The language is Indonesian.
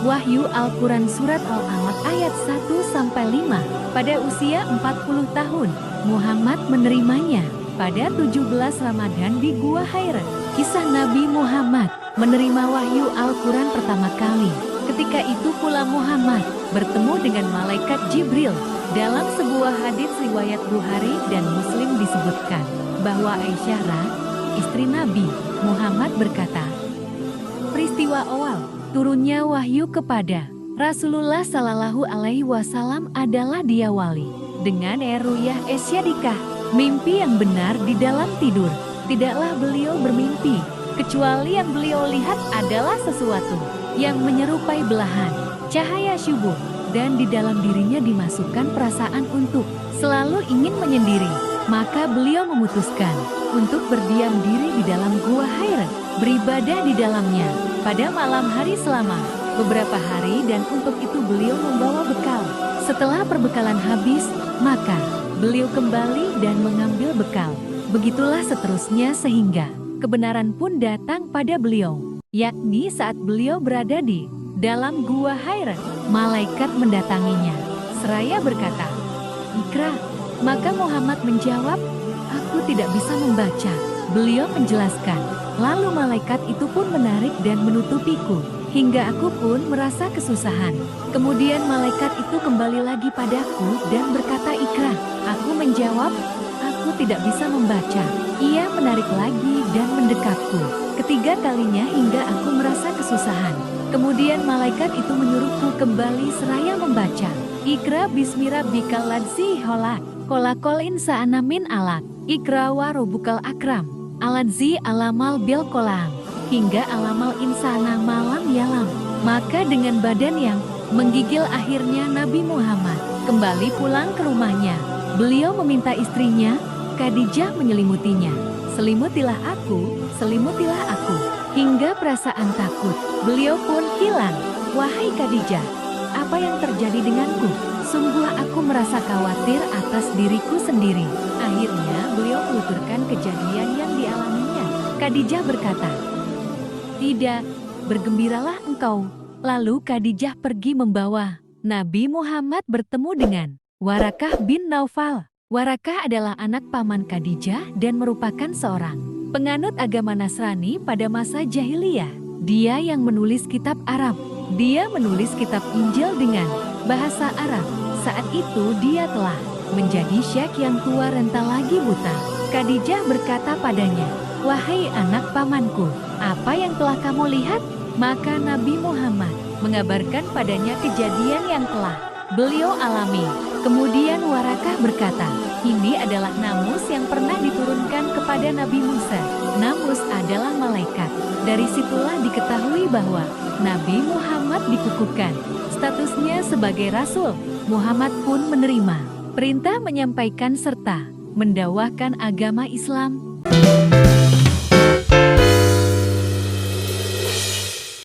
Wahyu Al-Quran Surat Al-Alaq ayat 1-5. Pada usia 40 tahun, Muhammad menerimanya. Pada 17 Ramadan di Gua Hira. Kisah Nabi Muhammad menerima wahyu Al-Quran pertama kali. Ketika itu pula Muhammad bertemu dengan malaikat Jibril. Dalam sebuah hadits riwayat Bukhari dan Muslim disebutkan bahwa Aisyah, istri Nabi Muhammad berkata, peristiwa awal turunnya wahyu kepada Rasulullah Shallallahu Alaihi Wasallam adalah diawali dengan ruyah esyadikah, mimpi yang benar di dalam tidur. Tidaklah beliau bermimpi, kecuali yang beliau lihat adalah sesuatu yang menyerupai belahan cahaya subuh, dan di dalam dirinya dimasukkan perasaan untuk selalu ingin menyendiri. Maka beliau memutuskan untuk berdiam diri di dalam Gua Hira, beribadah di dalamnya pada malam hari selama beberapa hari, dan untuk itu beliau membawa bekal. Setelah perbekalan habis, maka beliau kembali dan mengambil bekal. Begitulah seterusnya sehingga kebenaran pun datang pada beliau, yakni saat beliau berada di dalam Gua Hira, malaikat mendatanginya seraya berkata, "Ikra." Maka Muhammad menjawab, "Aku tidak bisa membaca." Beliau menjelaskan, lalu malaikat itu pun menarik dan menutupiku, hingga aku pun merasa kesusahan. Kemudian malaikat itu kembali lagi padaku dan berkata, "Ikra." Aku menjawab, "Aku tidak bisa membaca." Ia menarik lagi dan mendekatku ketiga kalinya hingga aku merasa kesusahan. Kemudian malaikat itu menyuruhku kembali seraya membaca, "Ikra bismi rabbikal ladzi khalaq, khalaqal insana min 'alaq, Ikra wa rabbukal akram, aladzi alamal bil qalam, hingga alamal insana malam yalam." Maka dengan badan yang menggigil akhirnya Nabi Muhammad kembali pulang ke rumahnya. Beliau meminta istrinya, Khadijah, menyelimutinya. "Selimutilah aku, selimutilah aku," hingga perasaan takut beliau pun hilang. "Wahai Khadijah, apa yang terjadi denganku? Sungguh aku merasa khawatir atas diriku sendiri." Akhirnya beliau menuturkan kejadian yang dialaminya. Khadijah berkata, "Tidak, bergembiralah engkau." Lalu Khadijah pergi membawa Nabi Muhammad bertemu dengan Warakah bin Naufal. Warakah adalah anak paman Khadijah dan merupakan seorang penganut agama Nasrani pada masa jahiliyah. Dia yang menulis kitab Arab. Dia menulis kitab Injil dengan bahasa Arab. Saat itu dia telah menjadi syekh yang tua renta lagi buta. Khadijah berkata padanya, "Wahai anak pamanku, apa yang telah kamu lihat?" Maka Nabi Muhammad mengabarkan padanya kejadian yang telah beliau alami. Kemudian Warakah berkata, "Ini adalah namus yang pernah diturunkan kepada Nabi Musa." Namus adalah malaikat. Dari situlah diketahui bahwa Nabi Muhammad dikukuhkan statusnya sebagai Rasul. Muhammad pun menerima perintah menyampaikan serta mendakwahkan agama Islam